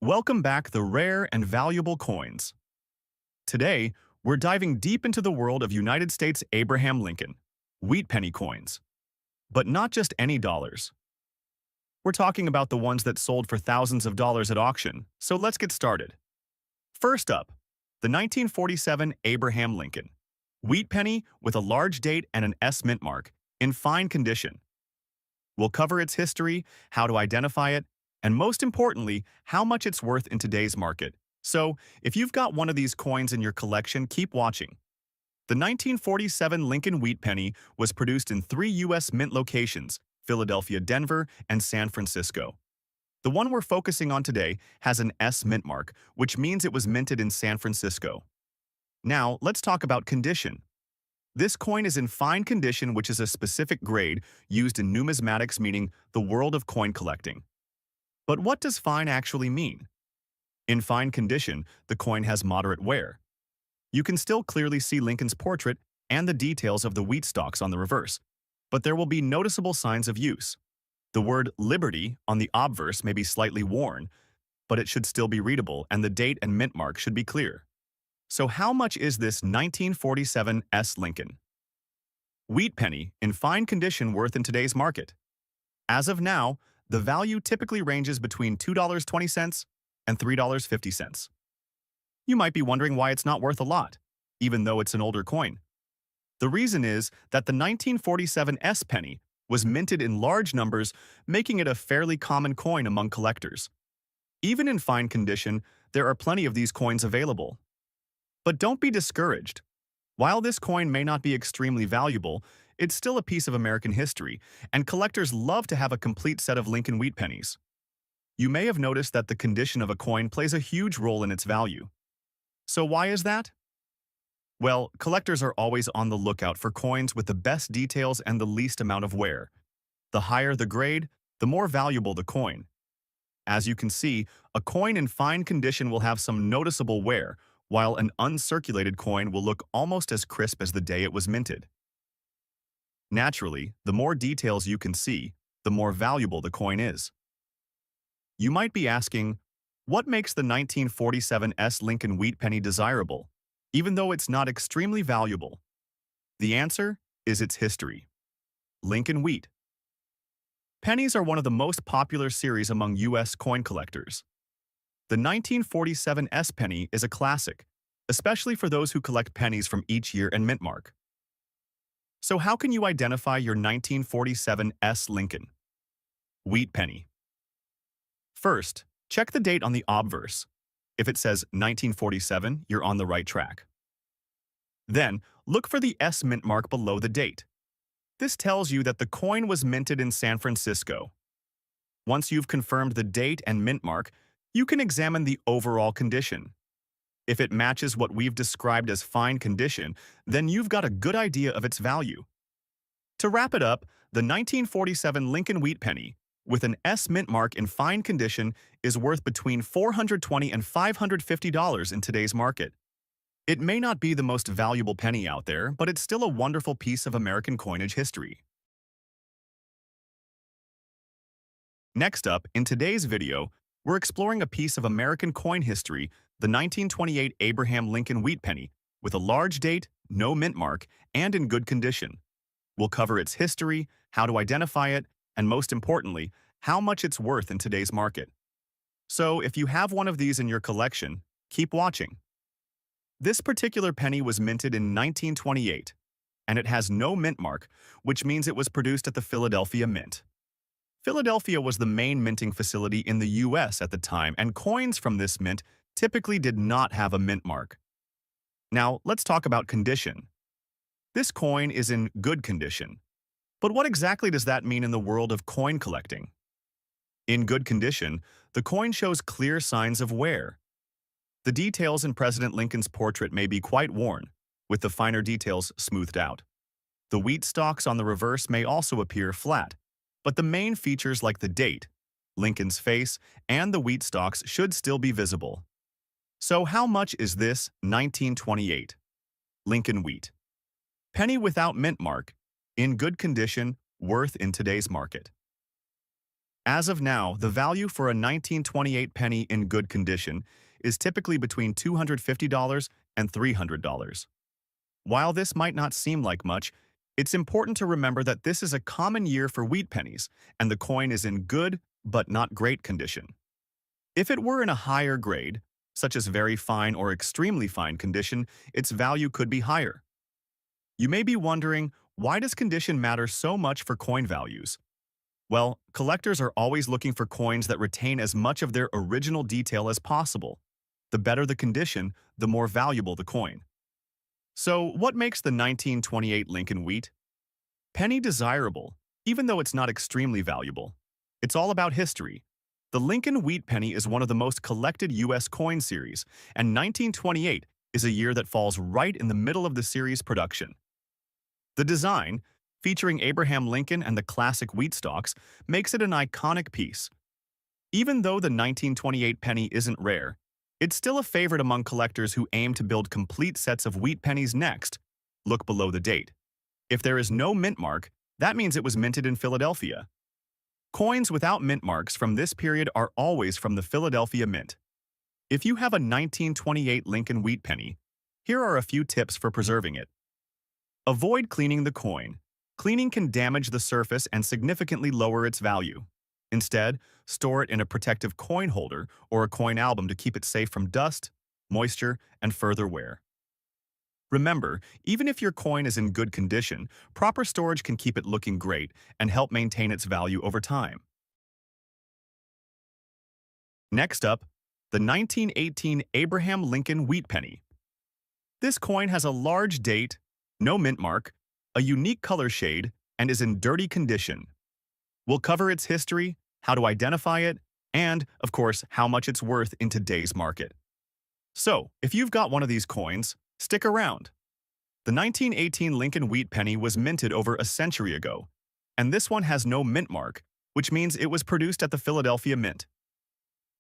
Welcome back, the rare and valuable coins. Today, we're diving deep into the world of United States Abraham Lincoln, wheat penny coins. But not just any dollars. We're talking about the ones that sold for thousands of dollars at auction, so let's get started. First up, the 1947 Abraham Lincoln, wheat penny with a large date and an S mint mark, in fine condition. We'll cover its history, how to identify it, and most importantly, how much it's worth in today's market. So, if you've got one of these coins in your collection, keep watching. The 1947 Lincoln Wheat Penny was produced in three U.S. mint locations: Philadelphia, Denver, and San Francisco. The one we're focusing on today has an S mint mark, which means it was minted in San Francisco. Now, let's talk about condition. This coin is in fine condition, which is a specific grade used in numismatics, meaning the world of coin collecting. But what does fine actually mean? In fine condition, the coin has moderate wear. You can still clearly see Lincoln's portrait and the details of the wheat stalks on the reverse, but there will be noticeable signs of use. The word Liberty on the obverse may be slightly worn, but it should still be readable, and the date and mint mark should be clear. So how much is this 1947 S. Lincoln wheat penny in fine condition worth in today's market? As of now, the value typically ranges between $2.20 and $3.50. You might be wondering why it's not worth a lot, even though it's an older coin. The reason is that the 1947 S penny was minted in large numbers, making it a fairly common coin among collectors. Even in fine condition, there are plenty of these coins available. But don't be discouraged. While this coin may not be extremely valuable, it's still a piece of American history, and collectors love to have a complete set of Lincoln wheat pennies. You may have noticed that the condition of a coin plays a huge role in its value. So why is that? Well, collectors are always on the lookout for coins with the best details and the least amount of wear. The higher the grade, the more valuable the coin. As you can see, a coin in fine condition will have some noticeable wear, while an uncirculated coin will look almost as crisp as the day it was minted. Naturally, the more details you can see, the more valuable the coin is. You might be asking, what makes the 1947 S. Lincoln wheat penny desirable, even though it's not extremely valuable? The answer is its history. Lincoln wheat pennies are one of the most popular series among U.S. coin collectors. The 1947 S penny is a classic, especially for those who collect pennies from each year and mint mark. So how can you identify your 1947 S Lincoln wheat penny? First, check the date on the obverse. If it says 1947, you're on the right track. Then, look for the S mint mark below the date. This tells you that the coin was minted in San Francisco. Once you've confirmed the date and mint mark, you can examine the overall condition. If it matches what we've described as fine condition, then you've got a good idea of its value. To wrap it up, the 1947 Lincoln wheat penny, with an S mint mark in fine condition, is worth between $420 and $550 in today's market. It may not be the most valuable penny out there, but it's still a wonderful piece of American coinage history. Next up, in today's video, we're exploring a piece of American coin history, the 1928 Abraham Lincoln wheat penny, with a large date, no mint mark, and in good condition. We'll cover its history, how to identify it, and most importantly, how much it's worth in today's market. So if you have one of these in your collection, keep watching. This particular penny was minted in 1928, and it has no mint mark, which means it was produced at the Philadelphia Mint. Philadelphia was the main minting facility in the U.S. at the time, and coins from this mint typically did not have a mint mark. Now, let's talk about condition. This coin is in good condition. But what exactly does that mean in the world of coin collecting? In good condition, the coin shows clear signs of wear. The details in President Lincoln's portrait may be quite worn, with the finer details smoothed out. The wheat stalks on the reverse may also appear flat, but the main features like the date, Lincoln's face, and the wheat stalks should still be visible. So how much is this 1928 Lincoln wheat penny without mint mark, in good condition, worth in today's market? As of now, the value for a 1928 penny in good condition is typically between $250 and $300. While this might not seem like much, it's important to remember that this is a common year for wheat pennies, and the coin is in good but not great condition. If it were in a higher grade, such as very fine or extremely fine condition, its value could be higher. You may be wondering, why does condition matter so much for coin values? Well, collectors are always looking for coins that retain as much of their original detail as possible. The better the condition, the more valuable the coin. So, what makes the 1928 Lincoln Wheat penny desirable, even though it's not extremely valuable? It's all about history. The Lincoln Wheat Penny is one of the most collected U.S. coin series, and 1928 is a year that falls right in the middle of the series' production. The design, featuring Abraham Lincoln and the classic wheat stalks, makes it an iconic piece. Even though the 1928 penny isn't rare, it's still a favorite among collectors who aim to build complete sets of wheat pennies next. Look below the date. If there is no mint mark, that means it was minted in Philadelphia. Coins without mint marks from this period are always from the Philadelphia Mint. If you have a 1928 Lincoln Wheat Penny, here are a few tips for preserving it. Avoid cleaning the coin. Cleaning can damage the surface and significantly lower its value. Instead, store it in a protective coin holder or a coin album to keep it safe from dust, moisture, and further wear. Remember, even if your coin is in good condition, proper storage can keep it looking great and help maintain its value over time. Next up, the 1918 Abraham Lincoln Wheat Penny. This coin has a large date, no mint mark, a unique color shade, and is in dirty condition. We'll cover its history, how to identify it, and, of course, how much it's worth in today's market. So, if you've got one of these coins, stick around. The 1918 Lincoln Wheat Penny was minted over a century ago, and this one has no mint mark, which means it was produced at the Philadelphia Mint.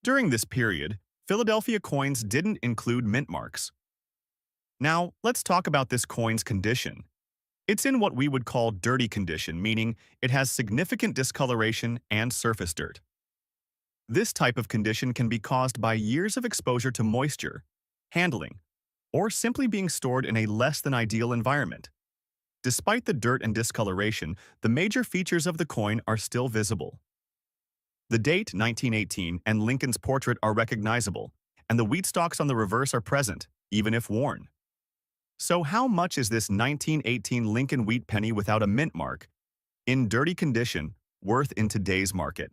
During this period, Philadelphia coins didn't include mint marks. Now, let's talk about this coin's condition. It's in what we would call dirty condition, meaning it has significant discoloration and surface dirt. This type of condition can be caused by years of exposure to moisture, handling, or simply being stored in a less than ideal environment. Despite the dirt and discoloration, the major features of the coin are still visible. The date, 1918, and Lincoln's portrait are recognizable, and the wheat stalks on the reverse are present, even if worn. So how much is this 1918 Lincoln Wheat Penny without a mint mark, in dirty condition, worth in today's market?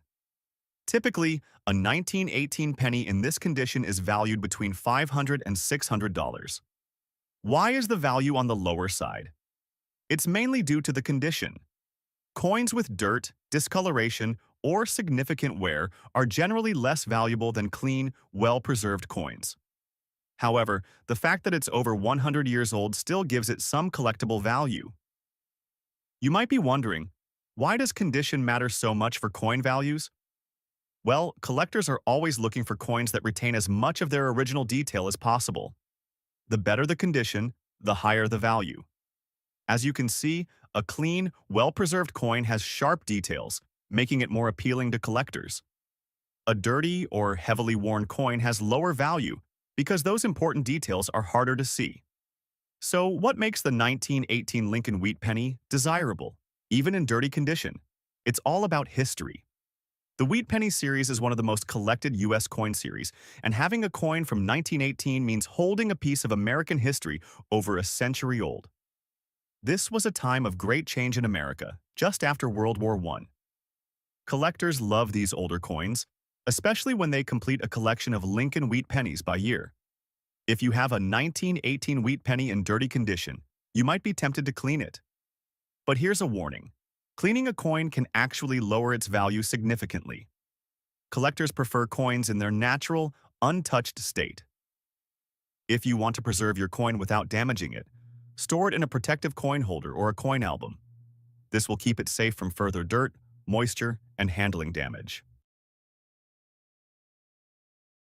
Typically, a 1918 penny in this condition is valued between $500 and $600. Why is the value on the lower side? It's mainly due to the condition. Coins with dirt, discoloration, or significant wear are generally less valuable than clean, well-preserved coins. However, the fact that it's over 100 years old still gives it some collectible value. You might be wondering, why does condition matter so much for coin values? Well, collectors are always looking for coins that retain as much of their original detail as possible. The better the condition, the higher the value. As you can see, a clean, well-preserved coin has sharp details, making it more appealing to collectors. A dirty or heavily worn coin has lower value because those important details are harder to see. So, what makes the 1918 Lincoln Wheat Penny desirable, even in dirty condition? It's all about history. The Wheat Penny series is one of the most collected U.S. coin series, and having a coin from 1918 means holding a piece of American history over a century old. This was a time of great change in America, just after World War I. Collectors love these older coins, especially when they complete a collection of Lincoln Wheat Pennies by year. If you have a 1918 Wheat Penny in dirty condition, you might be tempted to clean it. But here's a warning. Cleaning a coin can actually lower its value significantly. Collectors prefer coins in their natural, untouched state. If you want to preserve your coin without damaging it, store it in a protective coin holder or a coin album. This will keep it safe from further dirt, moisture, and handling damage.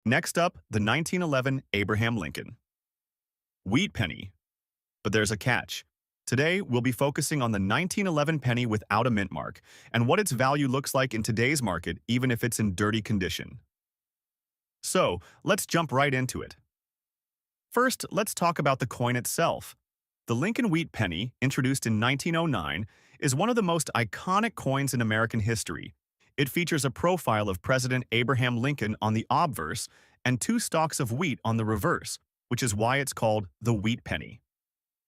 Next up, the 1911 Abraham Lincoln Wheat Penny. But there's a catch. Today, we'll be focusing on the 1911 penny without a mint mark and what its value looks like in today's market, even if it's in dirty condition. So, let's jump right into it. First, let's talk about the coin itself. The Lincoln Wheat Penny, introduced in 1909, is one of the most iconic coins in American history. It features a profile of President Abraham Lincoln on the obverse and two stalks of wheat on the reverse, which is why it's called the Wheat Penny.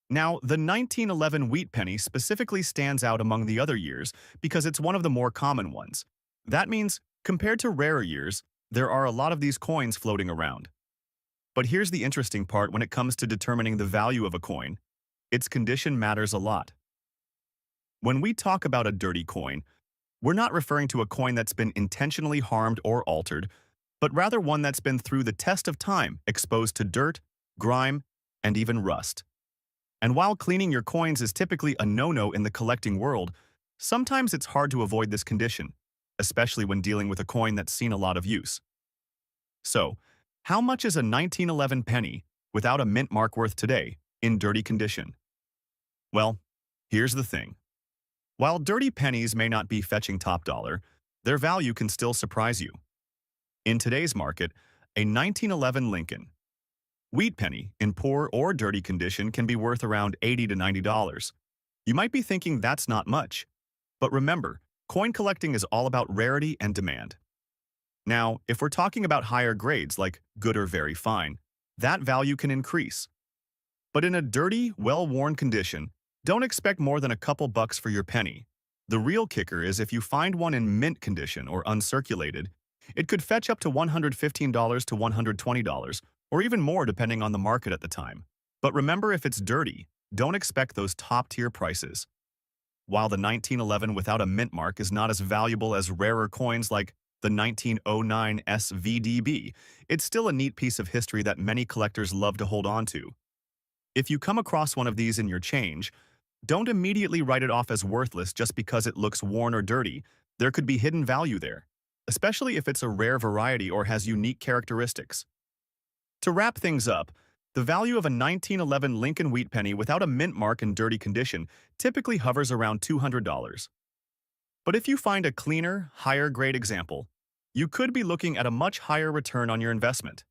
Now, the 1911 Wheat Penny specifically stands out among the other years because it's one of the more common ones. That means, compared to rarer years, there are a lot of these coins floating around. But here's the interesting part when it comes to determining the value of a coin. Its condition matters a lot. When we talk about a dirty coin, we're not referring to a coin that's been intentionally harmed or altered, but rather one that's been through the test of time, exposed to dirt, grime, and even rust. And while cleaning your coins is typically a no-no in the collecting world, sometimes it's hard to avoid this condition, especially when dealing with a coin that's seen a lot of use. So, how much is a 1911 penny without a mint mark worth today in dirty condition? Well, here's the thing. While dirty pennies may not be fetching top dollar, their value can still surprise you. In today's market, a 1911 Lincoln Wheat penny in poor or dirty condition can be worth around $80 to $90. You might be thinking that's not much, but remember, coin collecting is all about rarity and demand. Now, if we're talking about higher grades like good or very fine, that value can increase. But in a dirty, well-worn condition, don't expect more than a couple bucks for your penny. The real kicker is if you find one in mint condition or uncirculated, it could fetch up to $115 to $120, or even more depending on the market at the time. But remember, if it's dirty, don't expect those top-tier prices. While the 1911 without a mint mark is not as valuable as rarer coins like the 1909 SVDB, it's still a neat piece of history that many collectors love to hold on to. If you come across one of these in your change, don't immediately write it off as worthless just because it looks worn or dirty. There could be hidden value there, especially if it's a rare variety or has unique characteristics. To wrap things up, the value of a 1911 Lincoln Wheat Penny without a mint mark in dirty condition typically hovers around $200. But if you find a cleaner, higher-grade example, you could be looking at a much higher return on your investment.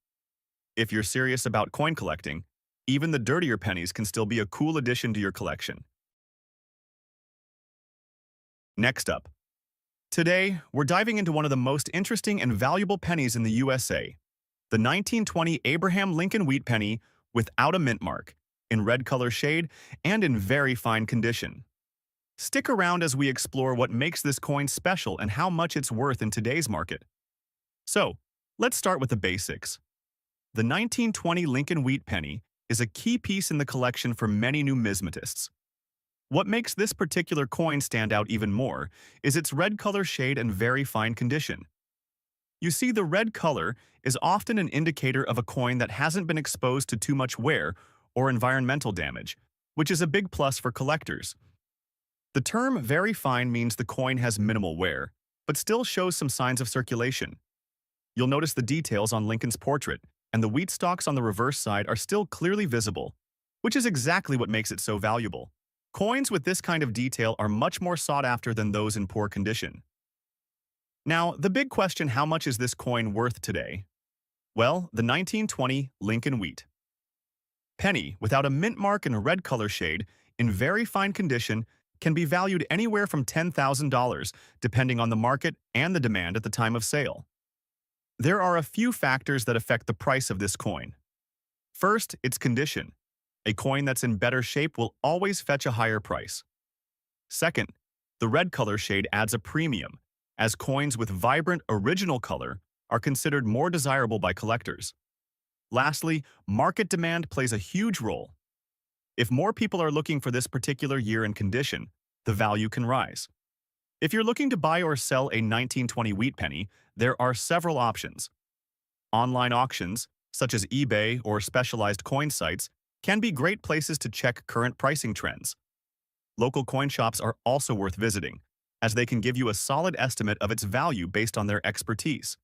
If you're serious about coin collecting, even the dirtier pennies can still be a cool addition to your collection. Next up. Today, we're diving into one of the most interesting and valuable pennies in the USA, the 1920 Abraham Lincoln Wheat Penny without a mint mark, in red color shade and in very fine condition. Stick around as we explore what makes this coin special and how much it's worth in today's market. So, let's start with the basics. The 1920 Lincoln Wheat Penny is a key piece in the collection for many numismatists. What makes this particular coin stand out even more is its red color shade and very fine condition. You see, the red color is often an indicator of a coin that hasn't been exposed to too much wear or environmental damage, which is a big plus for collectors. The term very fine means the coin has minimal wear, but still shows some signs of circulation. You'll notice the details on Lincoln's portrait, and the wheat stalks on the reverse side are still clearly visible, which is exactly what makes it so valuable. Coins with this kind of detail are much more sought after than those in poor condition. Now, the big question: how much is this coin worth today? Well, the 1920 Lincoln Wheat Penny, without a mint mark and a red color shade, in very fine condition, can be valued anywhere from $10,000, depending on the market and the demand at the time of sale. There are a few factors that affect the price of this coin. First, its condition. A coin that's in better shape will always fetch a higher price. Second, the red color shade adds a premium, as coins with vibrant original color are considered more desirable by collectors. Lastly, market demand plays a huge role. If more people are looking for this particular year and condition, the value can rise. If you're looking to buy or sell a 1920 Wheat Penny, there are several options. Online auctions, such as eBay or specialized coin sites, can be great places to check current pricing trends. Local coin shops are also worth visiting, as they can give you a solid estimate of its value based on their expertise.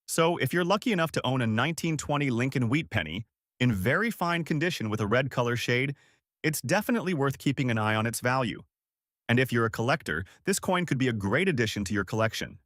So, if you're lucky enough to own a 1920 Lincoln Wheat Penny in very fine condition with a red color shade, It's definitely worth keeping an eye on its value. And if you're a collector, this coin could be a great addition to your collection.